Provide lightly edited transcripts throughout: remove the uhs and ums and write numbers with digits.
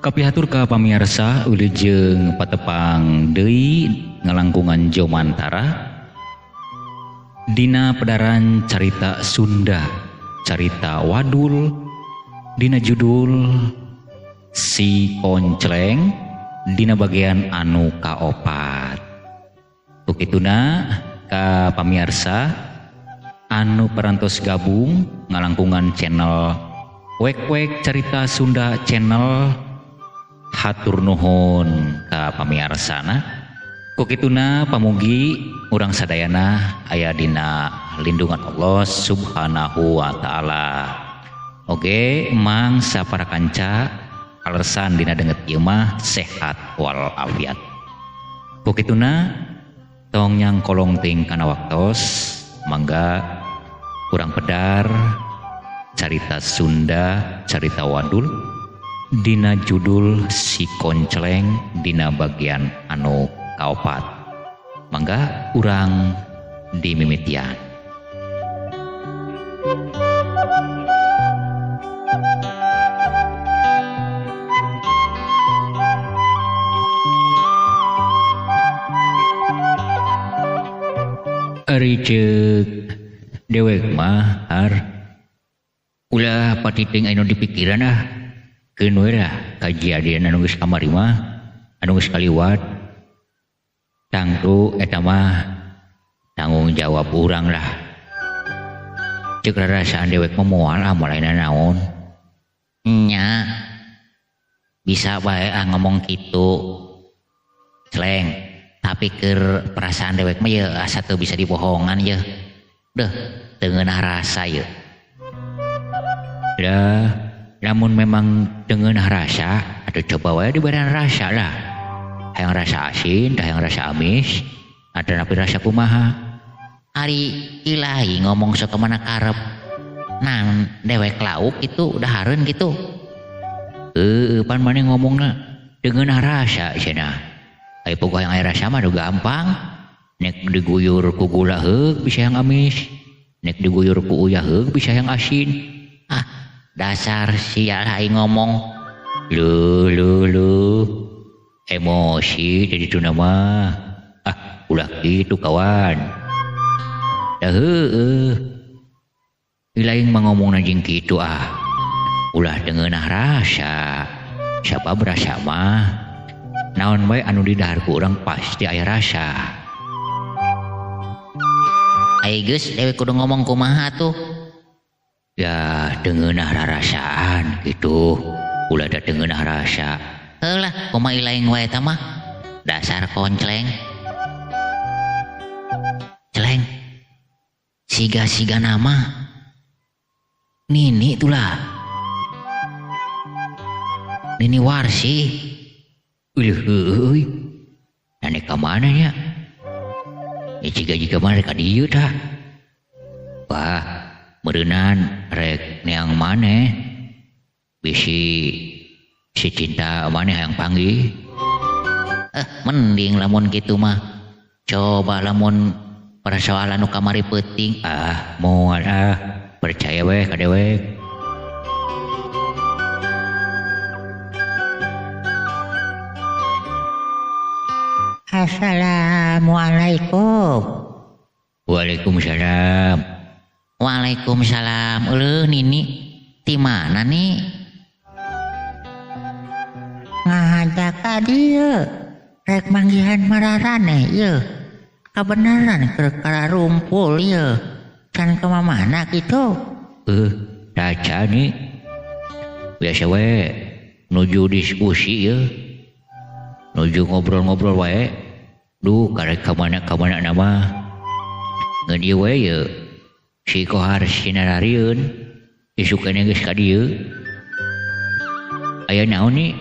Kapihatur ka pamirsa wilujeng patepang deui ngalangkungan Jomantara dina pedaran carita Sunda, carita Wadul dina judul Si Poncleng dina bagian anu kaopat. Tukituna ka pamirsa anu parantos gabung ngalangkungan channel Wek-wek Carita Sunda channel, hatur nuhun ka pamiarsana. Kukituna pamugi urang sadayana aya dina lindungan Allah Subhanahu wa taala. Oge emang sapara kanca alesan dina denget ieu mah sehat wal afiat. Kukituna tong nyang kolong ting kana waktos mangga urang pedar carita Sunda, carita Wadul dina judul Si Poncleng dina bagian anu kaopat. Mangga urang dimimitian. Ari ceuk dewek mah ulah patiting anu dipikiran keun we lah kajadian anu geus kamari mah anu geus kaliwat tangtu eta mah tanggung jawab urang lah. Ceuk rarasaan dewek mah moal lainna naon nya bisa bae ngomong kitu Sleng, tapi keur perasaan dewek mah ye asa teu bisa dibohongan ye deuh teu ngeunah rasa ye. Dah, namun memang dengan rasa, atau coba wae diberikan rasa lah. Hayang rasa asin, hayang rasa amis, ada napi rasa kumaha. Ari ilahi ngomong sok kemana karep. Nah, dewek lauk itu udah hareun gitu. Pan mana ngomongna dengan rasa cenah. Ai pokoh yang aya rasa mah gampang. Nek diguyur ku gula heug bisa yang amis. Nek diguyur ku uyah heug bisa yang asin. Dasar sial hai ngomong lu emosi jadi tu nama ulah gitu kawan dah ilaing mangomong najing gitu ulah dengeunah rasa siapa berasa mah naon bae anu di dahar ku urang pasti aya rasa. Ai geus dewe kudu ngomong kumaha tuh. Ya dengeunah rarasaan gitu. Ulah da dengeunah rasa. Heulah kumaha ilaing wae eta mah. Dasar koncleng. Celeng. Siga-siga nama. Nini itulah. Nini Warsi. Euy. Ane ka mana nya? Jika mana ka dieu tah. Wah, meureunan rek neang maneh bisi si cinta maneh hayang panggih. Mending lamun kitu mah coba lamun persoalan nu kamari peuting moal percaya we ka dewek. Assalamualaikum. Waalaikumsalam. Waalaikumsalam. Nini di mana nih? Ngajak ka dieu. Rek manggihan mararane ye. Kabenaran keur rumpul ye. Can ke mana gitu? Daca nih. Biasa we nuju diskusi ye. Nuju ngobrol-ngobrol wae. Duh karek ka mana nama. Ngadieu we ye. Si kohar sinararieun isukana geus ka dieu. Aya naon ni?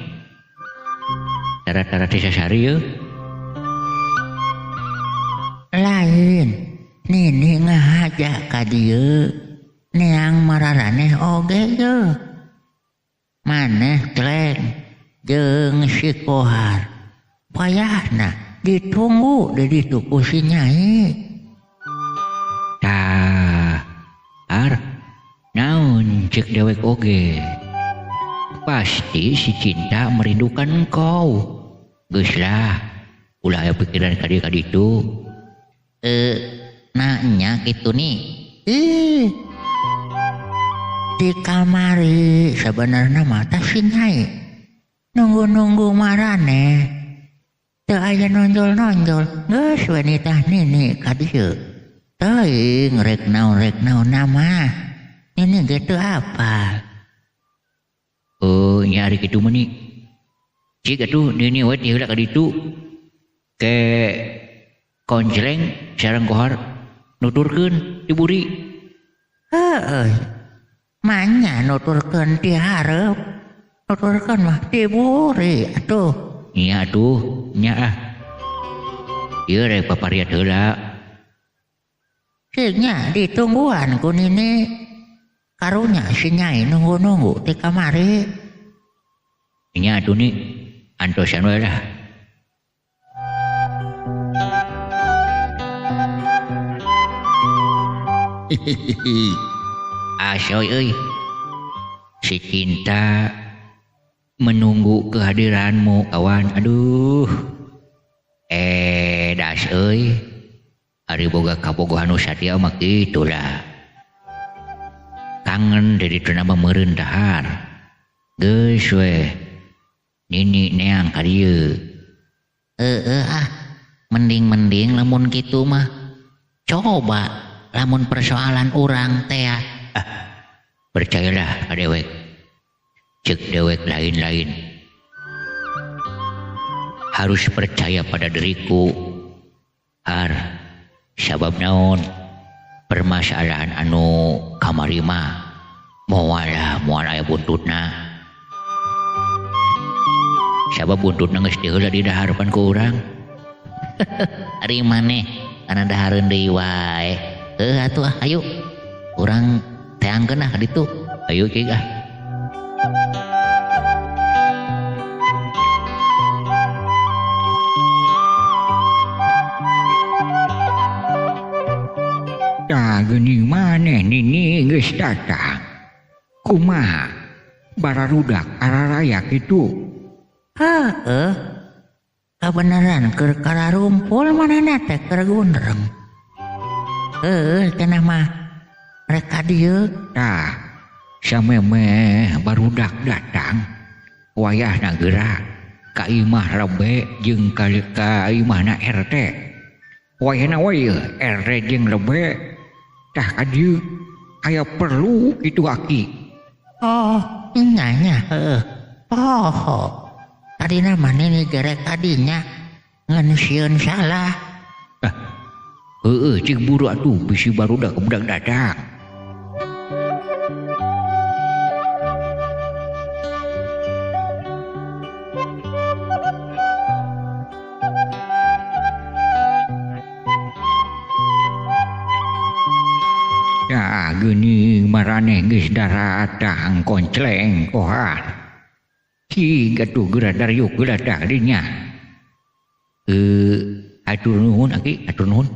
Tara-tara teh sasarieu. Lain, Nini ngahajak ka dieu. Neang mararaneh oge ye. Maneh Kleng jeung si kohar. Payahna ditunggu di ditu ku si Nyai. Naon cek dewek oge pasti si cinta merindukan engkau. Geuslah, ulah aya pikiran ka ditu. Nanya gitu nih. Di kamari sebenarnya mata si Nyai nunggu marane. Teu aya nonjol-nonjol. Geus wanita nini ka dieu. Teuing rek naon nama. Ini gitu apa? Oh, nyari kitu mah ni. Cik atuh nini we heula ka ditu. Ke konjleng sareng kohar nuturkeun diburi. Heeh. Manya nuturkeun di hareup. Nuturkeun mah diburi atuh. Iya atuh, nya ah. Ieu rek papariat heula. Nya ditungguan ku nini. Karunya si Nyai nunggu di kamari. Nya atuh ni antosan we lah. Asoy euy. Si cinta menunggu kehadiranmu kawan. Aduh. Das euy. Ari boga kabogohan nu satia mah kitu lah. Kangen dari teu nama meureun dahar. Geus we. Nini neang ka dieu. Mending lamun kitu mah. Coba lamun persoalan urang teh. Percayalah ka dewek. Ceuk dewek lain-lain. Harus percaya pada diriku. Sabab naon? Permasalahan anu kamari mah moal aya buntutna. Sabab buntutna geus diheula di daharepan ku urang. Ari maneh kana dahareun deui wae. Atuh ayo. Urang teangkeun ka ditu. Ayo cik ah. Geuning maneh nini geus datang. Kumaha? Bararudak araraya kitu. Kabeneran keur kararumpul manehna teh keur gunreng. Cenah mah rek ka dieu. Tah, samemeh barudak datang. Wayahna geura ka imah Rebe jeung ka imahna RT. Wayahna we RT jeung Rebe. Tah ka dieu aya perlu kitu aki. Nya tadina maneh ni gerek kadinya ngan sieun salah. Cik buru atuh bisi barudak budak datang. Ya geuning maraneh geus datang koncleng kohar. Ki atuh geura dariuk geura dah dinya. Atur nuhun aki, atur nuhun.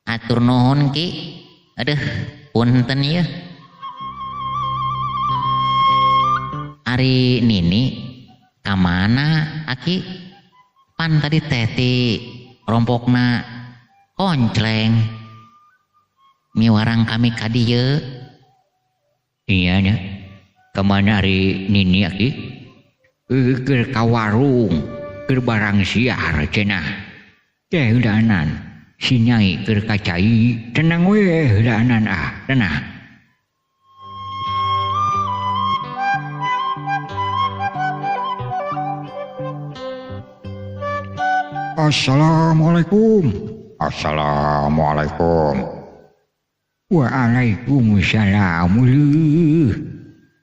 Atur nuhun ki. Aduh, punten ieu. Ari nini ka mana aki? Pan tadi teh rompokna koncleng. Miwarang kami ka dieu. Iya nya. Kemana hari nini aki? Keur ka warung, keur barang siar cenah. Teh heulaanan si Nyai keur ka cai, tenang we heulaanan tenang. Assalamualaikum. Assalamualaikum. Waalaikumsalam.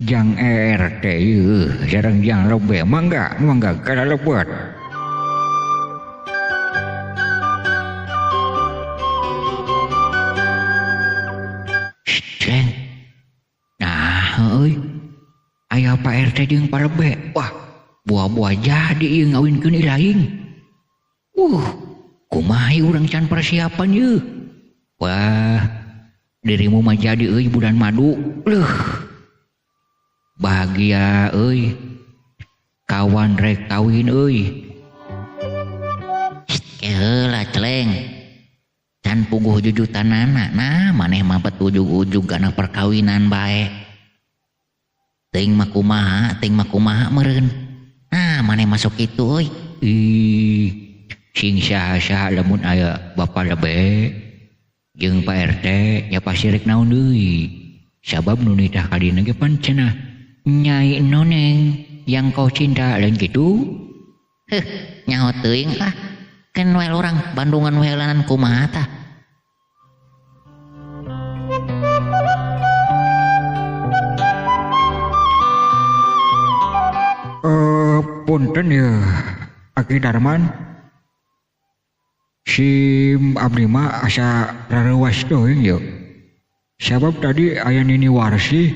Jang RT sareng jang Rebe mangga kada lebet. Ceng. Nah, euy. Aya Pak RT jeung Pak Rebe. Wah, buah-buah jadi ieu ngawinkeun ilaing. Kumaha urang can persiapan ieu. Wah, dirimu mah jadi euy bulan madu. bahagia euy. Kawan rek kawin euy. Heula celeng. Can puguh jujutanana. Nah, maneh mah ujug-ujug kana perkawinan bae. Teuing mah kumaha meureun. Nah, maneh masuk kitu euy. Ih, sing saha-saha lamun aya Bapak Lebe jeung Pak RT nya pasti rek naon deui. Sabab nu nitah ka dina ge pan cenah Nyai Noneng yang kau cinta lain gitu. Heuh, nyaho teuing ah. Kan wae urang Bandungan wae lanan kumaha tah. Punten ya Aki Darman. Si abdi mah asa rareuwas teuing ya. Sabab tadi aya Nini Warsi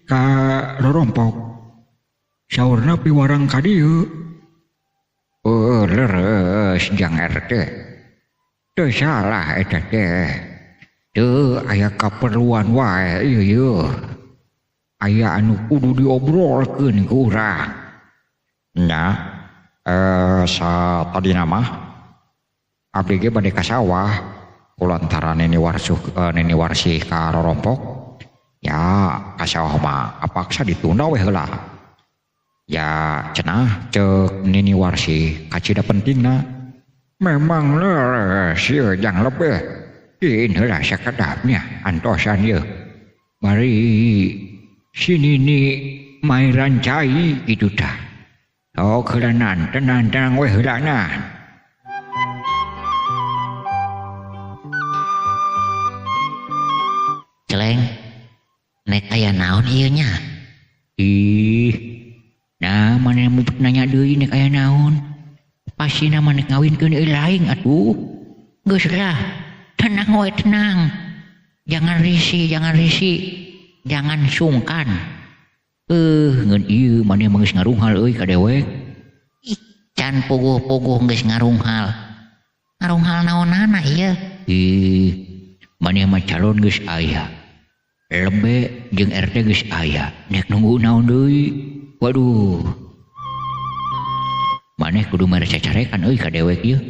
ka rorompok. Saurna piwarang ka dieu. Leres jang RT. Teu salah eta teh. Teu aya kaperluan wae ieu. Aya anu kudu diobrolkeun ku urang. Nya, tadi nama abdi ge bade ka sawah kulantaran Nini Warsi ka rorompok. Ya, ka sawah mah apaksa ditunda we heula. Ya cenah cek Nini Warsi kacida pentingna. Memang leres ieu jang lebih. Iin heula sakedapnya antosan ieu. Mari si Nini mai rancai kitu tah. Sok heulanan tenang we heulanan. Celeng, nek aya naon ieu nya? Ih, nah mana mau nanya deui nek aya naon? Pasina maneh ngawinkeun euy laing atuh. Geus lah, tenang we tenang. Jangan risih, jangan sungkan. Ngeun ieu maneh mah geus ngarunghal euy ka dewek. Ih, can puguh-puguh geus ngarunghal. Ngarunghal naonana ieu? Ih, maneh mah calon geus aya. Lebe jeung RT geus aya. Nek nunggu naon deui? Waduh. Maneh kudu merecacarekan euy ka dewek ieu.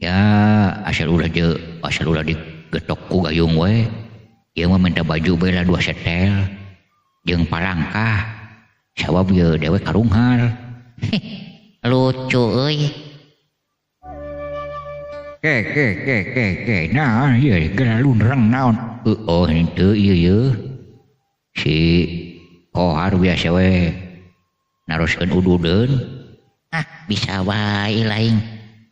Ya, asal ulah digetok ku gayung we. Ieu mah minta baju bae lah 2 setel. Jeung palangkah. Sabab ieu dewek karunghal. Lucu euy. Ke. Nah, ieu gelalun reng naon. Oh, henteu ieu. Si kohar biasa we naroskeun ududeun. Ah, bisa wae laing.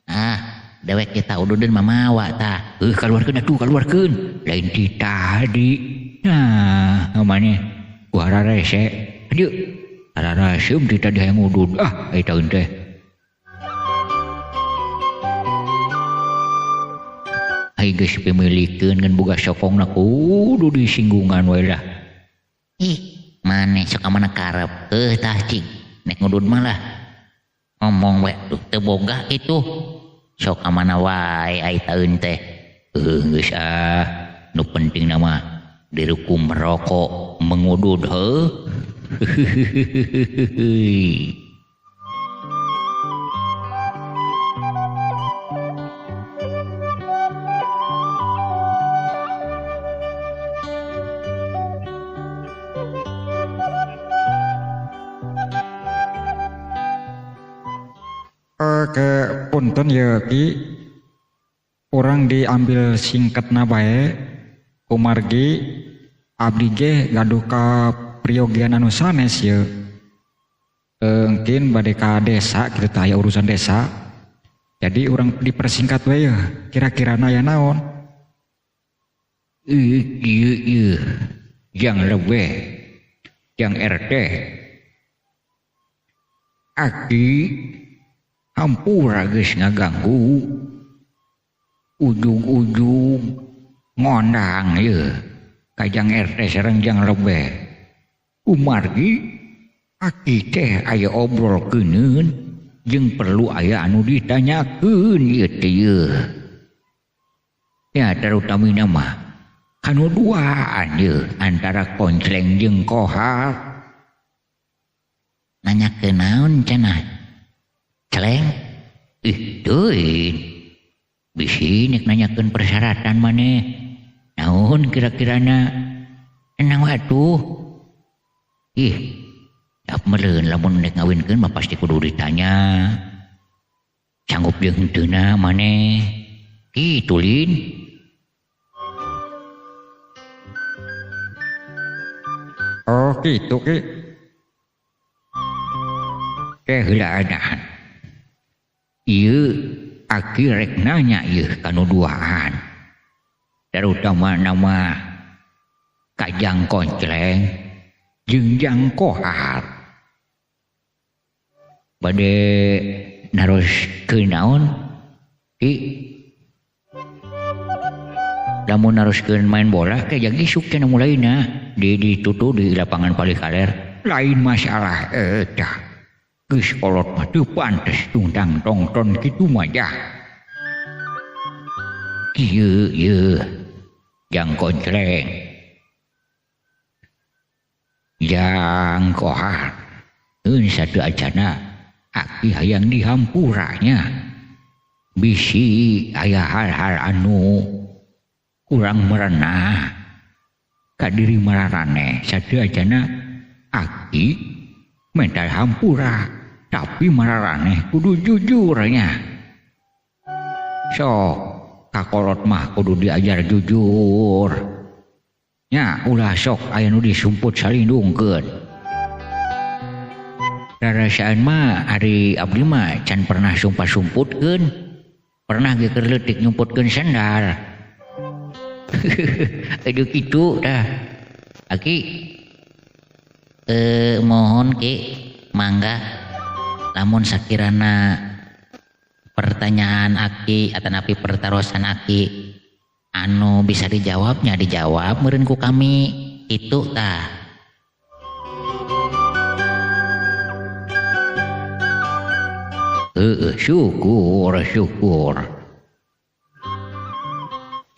Ah, dewek kita ududeun mamawa tah. Kaluarkeun atuh, kaluarkeun. Lain ti tadi. Nah, maneh ku hararese. Adieu. Hararaseum ti tadi hayang udud. Ah, eta teh. Ai geus pemilikeun ngan boga sokongna kudu disinggungan we lah. Ih, maneh sok amana karep. Tah cing, nek ngudud mah lah. Ngomong we teu boga itu. Sok amana wae ai taeun teh. Geus nu penting nama dirukum merokok mengudud heuh. Ke punten ya Ki, orang diambil singkatna bae kumargi abdi ge gaduh ka priogian anu sanes ya. Mungkin bade ka desa kitu tah aya urusan desa. Jadi orang dipersingkat we ya, kira-kira aya naon? Ieu yang lebih yang RT Aki hampura geus ngaganggu ujung-ujung ngondang ieu kajang RT sareng jang lebe umargi Aki teh aya obrolkeuneun jeung perlu aya anu ditanyakeun ieu teh ieu. Ya tarutamina mah kanu duaan ieu antara Konsleng jeung Kohar nanya ke naon cenah Celeng teuing bisi nek nanyakeun persyaratan maneh naon kira-kirana enang atuh ap meureun lamun nek ngawinkeun mah pasti kudu ditanya sanggup jeung henteuna maneh kitu Lin. Oh gitu Ki. Heula adahan. Ieu Aki rek nanya ieu kanu duaan. Terutama nama Kajang Koncleng jeung Jang Kohar. Bade naroskeun naon? Ki lamun naroskeun main bola kayak isuk cenah mulaina ditutu di lapangan Palikaler. Lain masalah eta. Geus kolot mah teu pantes tungtang tongton kitu mah jah. Ieu Jang Koncleng. Jang Kohar. Eun satu acana Aki hayang dihampuranya. Bisi aya hal-hal anu kurang merenah ka diri mararane satu acana Aki mental hampura. Tapi mararane kudu jujurnya. Sok kakolot mah kudu diajar jujur. Nya ulah sok aya nu disumput salindungkeun. Rarasaan mah ari abdi mah can pernah sumpah-sumputkeun. Pernah ge keur leutik nyumputkeun sandal. Aduh kitu dah. Aki mohon Ki mangga lamun sakirana pertanyaan Aki atanapi pertarosan Aki anu bisa dijawabnya dijawab meureun ku kami itu tah. Syukur.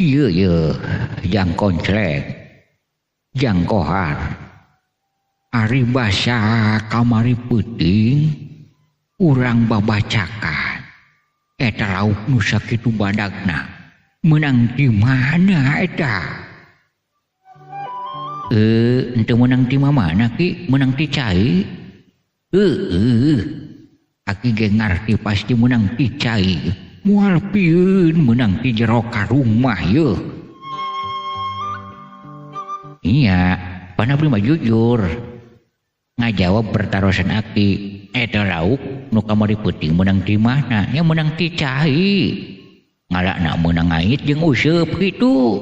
Ieu Jang Koncleng, Jang Kohar. Ari basa kamari peuting urang babacakan eta lauk nu sakitu badagna menang di mana eta? Ente menang di mana Ki? Menang di cai? Aki ge ngarti pasti menang di cai. Moal pieun menang di jero ka rumah yeuh. Iya, pan abdi mah jujur. Ngajawab pertarosan Aki. Eta lauk nu kamari peuting menang di mana? Ya menang di cai. Ngalakna menang ngait jeung useup kitu.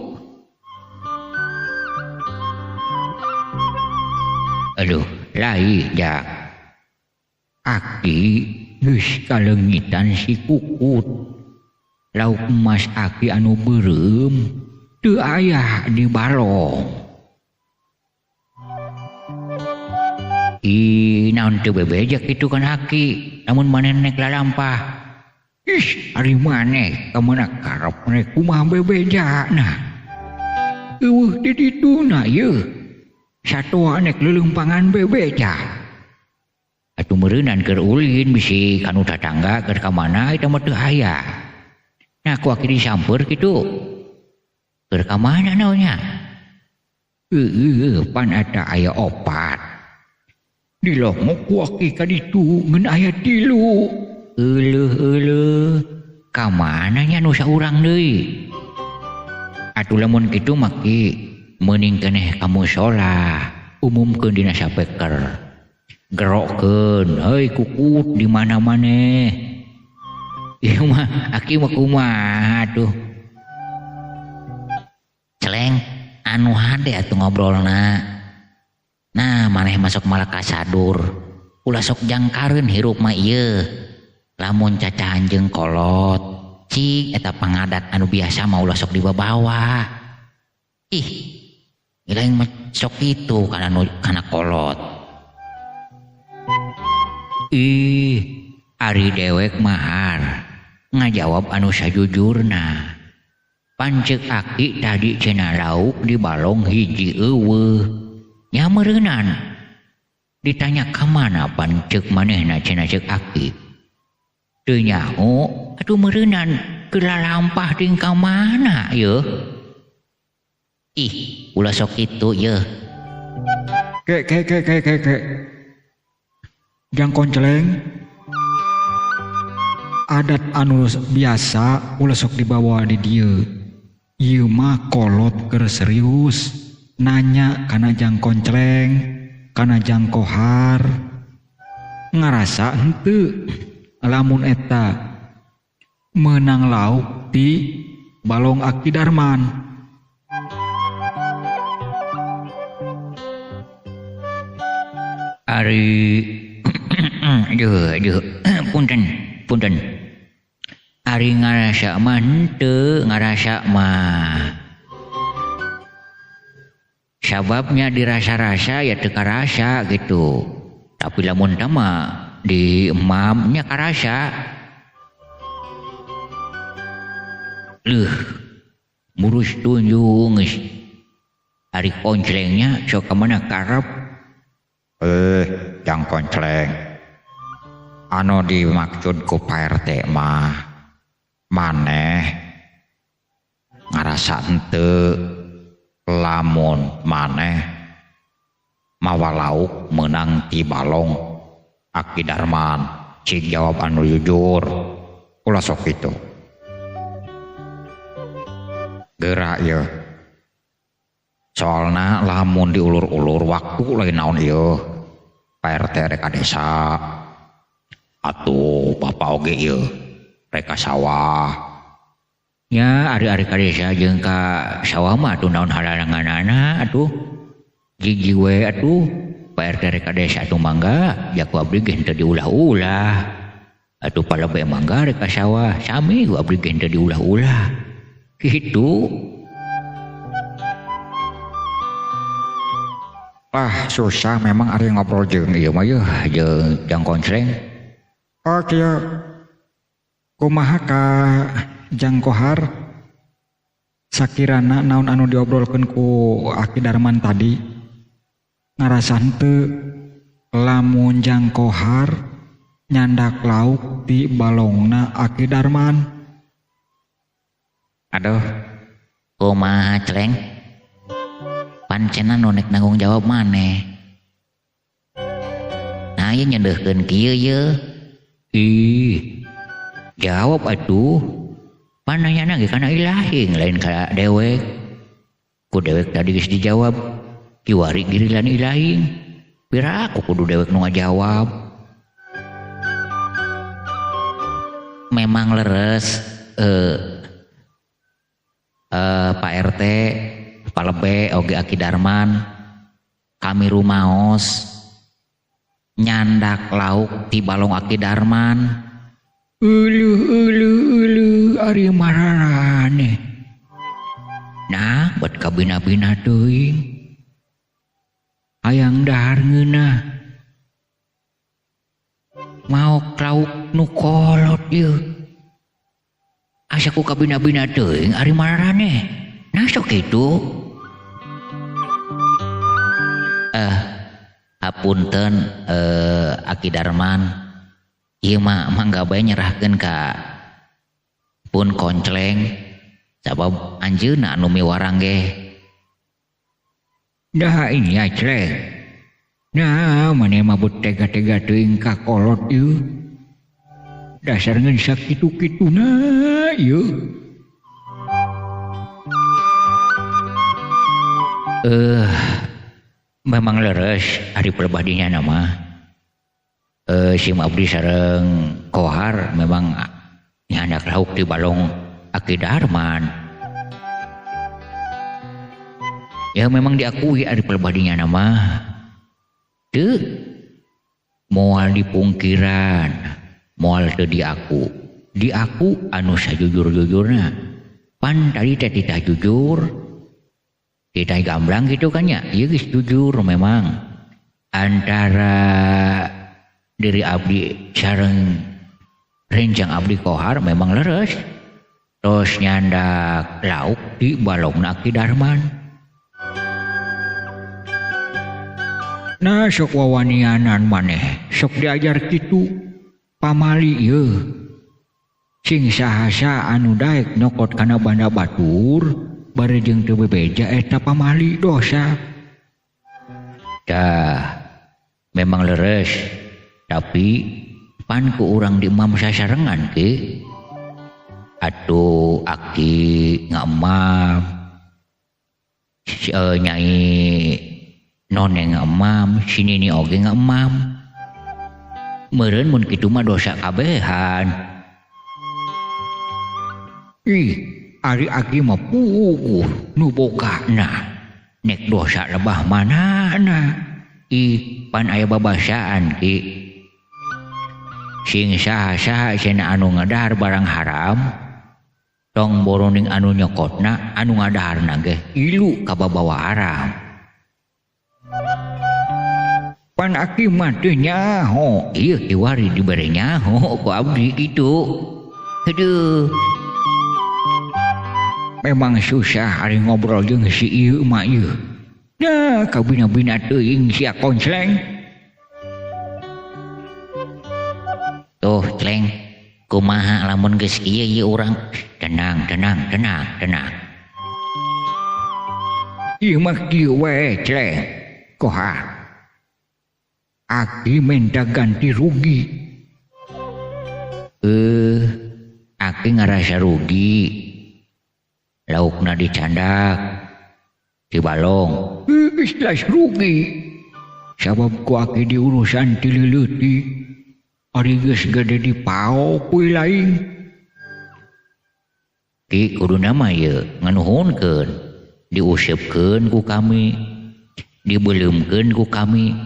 Aduh, lain ja. Aki geus kalengitan si Kukut. Lauk emas Aki anu beureum teu aya di balong. Naon teu bebejak kitu kan Aki namun maneh nek lalampah. Ari maneh kamana karep rek kumaha bebejana. Eueuh di dituna yeuh. Satoa nek leuleumpangan bebeja. Atuh meureunan keur ulin bisi kanu tatangga keur ka mana eta mah teu aya. Nah ku Aki disamper kitu. Keur ka mana naonnya? Pan eta aya opat. Dilongok ku Aki ka ditu ngeun aya 3. Euleuh ka mana nya nu saurang deui? Atuh lamun kitu mah Ki meuning keneh ka mushola umumkeun dina sapeker. Gerokkeun heuy Kukut di mana maneh. Ieu mah Aki mah kumaha tuh? Celeng anu hade atuh ngobrolna. Nah maneh masuk Malaka Sadur ulah sok jangkareun hirup mah ieu. Lamun cacahan jeung kolot cik eta pangadat anu biasa mah ulah sok dibawa. Ilaing mah sok kitu kana kolot. Ari dewek mahar ngajawab anu sajujurna. Panceuk Aki tadi cenah lauk di balong hiji eueuh. Nya meureunan. Ditanya ke mana pan cek manehna cenah cek Aki. Teu nyaho, atuh meureunnan kelalampah ting ka mana ye? Ih, ulah sok kitu ye. Ke. Jang Konceleng. Adat anu biasa ulah sok dibawa di dieu. Ieu mah kolot keur serius. Nanya kana Jang Konceleng. Kana Jang Kohar ngarasa henteu lamun eta menang lauk di balong Aki Darman. Ari punten. Ari ngarasa mah henteu, ngarasa mah sababnya dirasa-rasa ya teu karasa gitu. Tapi lamun tama di emamnya karasa. Murus tunjung geus. Ari Koncelengnya sok ka mana karep. Jang Konceleng. Anu dimaksud ku Pak RT mah maneh ngarasa henteu. Lamun maneh mawa lauk menang ti balong Aki Darman. Cik jawab anu jujur. Ulah sok itu. Gerak ya. Soalna lamun diulur-ulur waktu lain naon ieu. Pak RT rek ka desa. Atuh bapak oge ieu rek ka sawah. Ya ari-ari ka desa jeung ka sawah mah atuh naon halaranganana atuh. Jiji we atuh Pak RT rek ka desa atuh mangga jaku abdi ge henteu diulah-ulah. Atuh palebe mangga rek ka sawah sami ku abdi ge henteu diulah-ulah. Kitu. Susah memang ari ngobrol jeung ieu mah yeuh jeung Jang Konceleng. Kieu kumaha ka Jang Kohar sakirana naon anu diobrolkeun ku Aki Darman tadi ngarasa henteu lamun Jang Kohar nyandak lauk di balongna Aki Darman. Aduh, kumaha Celeng? Pancena nonek nanggung jawab maneh. Nah ieu nyendeuhkeun kieu ye. Ih, jawab atuh. Pananyana ge kana ilahing lain ka dewek. Ku dewek tadi geus dijawab. Kiwari girilan ilahing. Piraku kudu dewek nu ngajawab. Memang leres Pak RT palebe oge Aki Darman kami rumaos nyandak lauk di balong Aki Darman. Ulu ari mararane. Nah, buat kabina-bina teuing. Hayang dahar ngeunah. Mau lauk nu kolot ieu. Asa ku kabina-bina teuing ari mararane. Nah sok kitu. Hapunten Aki Darman. Ieu mah mangga bae nyerahkeun ka Pun Konceleng sabab anjeunna anu miwarang ge. Dah ini ya Celeng. Nah, maneh mah bet tega-tega teuing ka kolot ieu. Dasar ngeun sakitu-kituna ieu. Memang leres ari pribadinya nama. Si Abdi sareng Kohar memang nyandak lauk di balong Aki Darman. Ya memang diakui ari pribadinya nama. Teu moal dipungkiran, moal teu diaku. Diaku anu sajujur-jujurna. Pan tadi teh titah jujur. Titah gamblang gitu kan ya. Ieu geus jujur memang. Antara diri abdi sareng renjang abdi Kohar memang leres. Terus nyandak lauk di balong Aki Darman. Nah sok wawanianan maneh sok diajar kitu pamali ieu sing sahasa anu daek nyokot kana banda batur bari jeung teu bebeja eta pamali dosa. Dah memang leres tapi pan ku urang di imam sasarengan ke atuh aki ngamam nyai none ngamam sinini oge ngamam meureun mun kitu mah dosa kabehan. Ih ari aki mah puguh nu bogana nek dosa lebah manana. Ih pan aya babasaan ki sing saha-saha cenah anu ngadahar barang haram tong boroning anu nyokotna anu ngadaharna ge ilu ka babawa haram. Pan aki mah teu nyaho. Ieu kiwari dibere nyaho ku abdi kitu. Aduh. Memang susah ari ngobrol jeung si ieu mah ieu. Nah, kabina-bina teuing sia konsleng. Tuh, Cleng, kumaha lamun geus kieu ieu urang. Tenang. Ieu mah kieu we, Cleng. Kohar. Aki minta ganti rugi. Aki ngarasa rugi. Laukna dicandak. Di balong. Islas rugi. Sabab ku aki di urusan ti leuleut. Ari geus gade dipao kuy lain. Ki kuduna mah ieu nganuhunkeun, diusupkeun ku kami, dibeuleumkeun ku kami.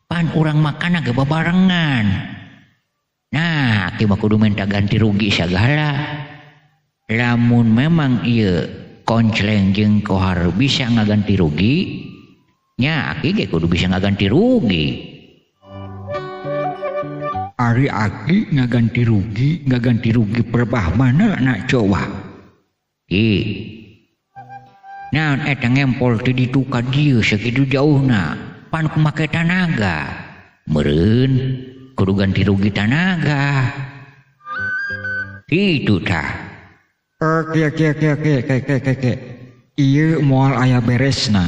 Pan urang makan ge babarengan. Nah, aki mah kudu minta ganti rugi sagala. Lamun memang ieu koncleng jeung kohar bisa ngaganti rugi, nya aki ge kudu bisa ngaganti rugi. Ari aki ngaganti rugi perbah mana nak coba. Naon eta ngempol teu ditu ka dieu sakitu jauhna, pan ku make tanaga. Meureun kudu ganti rugi tanaga. Itu tah. Ke. Ieu moal aya beresna.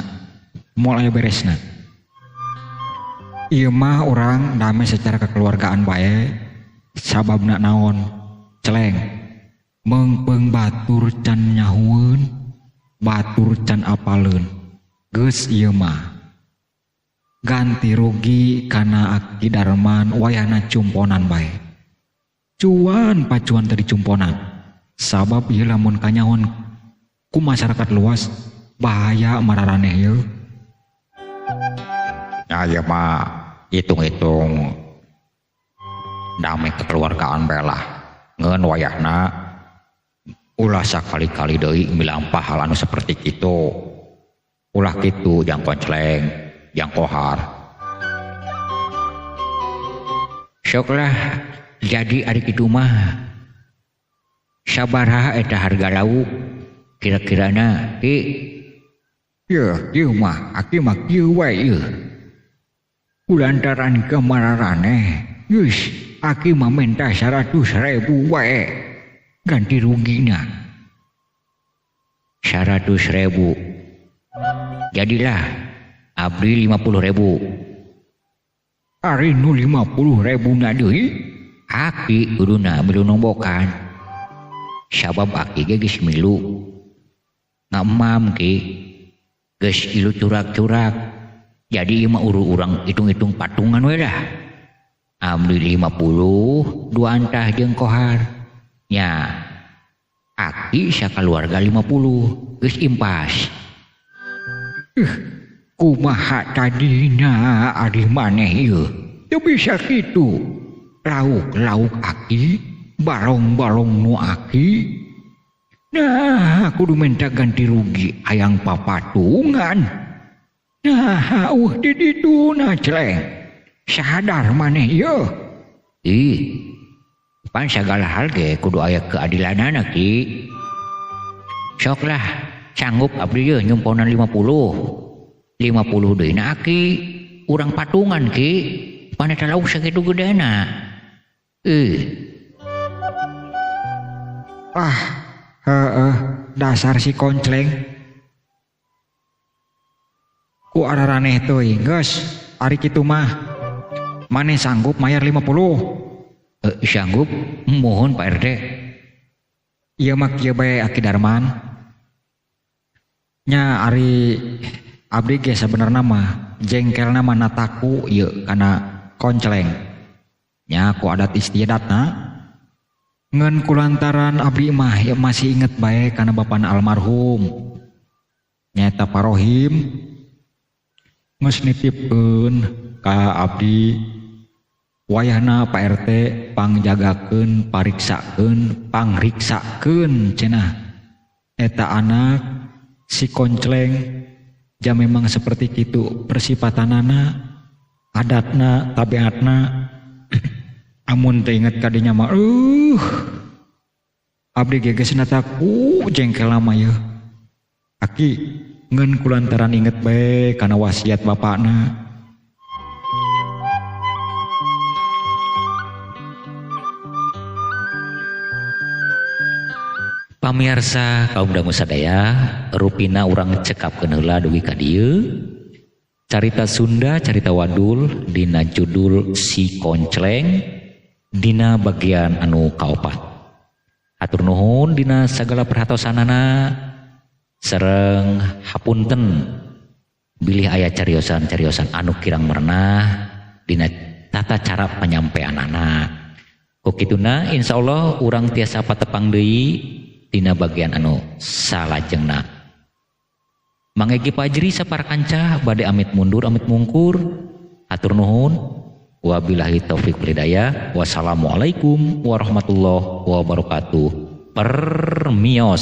Ieu mah orang damai secara kekeluargaan bae. Sababna naon? Celeng. Meungpeung batur can nyahueun, batur can apaleun. Geus ieu mah. Ganti rugi kana aki darman wayahna cumponan bae. Cuan pacuan tadi cumponan. Sabab ieu lamun kanyaon ku masyarakat luas bahaya mararaneh ieu. Ya mah hitung-hitung damai kekeluargaan belah ngeun wayahna ulah sakali-kali deui milampah hal anu saperti kitu. Ulah kitu jang koncleng, jang kohar. Soklah jadi ari kitu mah sabaraha eta harga lauk kira-kirana ki? Ieu mah aki mah kieu wae ieu. Kulantaran kemararaneh, geus aki mah minta 100.000 wae ganti rugina. 100.000. Jadilah abdi 50.000. Ari nu 50.000 na deui, aki kuduna milu nombokan. Sabab aki ge geus milu ngamam ki geus ilu curak-curak. Jadi mah urang hitung-hitung patungan we dah. Abdi 50, dua antah jeung kohar. Nya aki sakaluarga 50 geus impas. Kumaha tadina ari maneh ieu? Teu bisa kitu. Lauk aki, barong-barong nu aki. Nah, kudu minta ganti rugi hayang papatungan. Nah, di ditu na Celeng. Sadar maneh ieu. Pan sagala hal ge kudu aya keadilanana ki. Soklah sanggup abdi ieu nyumponan 50 deui na aki. urang patungan ki paneta lauk sakitu gedena. Dasar si koncleng. Ku araraneh teuing geus ari kitu mah. Maneh sanggup mayar 50? Sanggup, mohon Pak RT. Ieu mah kieu bae Aki Darman. Nya ari abdi ge sabenerna mah jengkelna mah nataku ieu kana koncleng. Nya ku adat istiadatna. Ngan kulantaran abdi mah ya masih inget bae kana bapana almarhum. Nyaeta Parohim. Geus nitipkeun ka abdi wayahna Pak RT pangjagakeun, pariksakeun, pangriksakeun cenah. Eta anak si koncleng ja memang seperti kitu persipatanana, adatna, tabiatna. Amun teu inget ka dinya mah abdi geus nataku jengkel mah yeuh. Aki ngeun kulantaran inget bae kana wasiat bapakna. Pamirsa kaum dangu sadaya, rupina urang cekapkeun heula dugi ka dieu. Carita Sunda, carita Wadul dina judul Si Koncleng dina bagian anu kaopat. Atur nuhun dina sagala perhatosanana sareng hapunten bilih aya cariosan-cariosan anu kirang merenah dina tata cara penyampaianana. Kukituna insyaallah urang tiasa patepang deui dina bagian anu salajengna. Mangegi pajri saparkanca bade amit mundur amit mungkur. Atur nuhun. Wabillahi taufiq wal hidayah. Wassalamualaikum warahmatullahi wabarakatuh. Permios.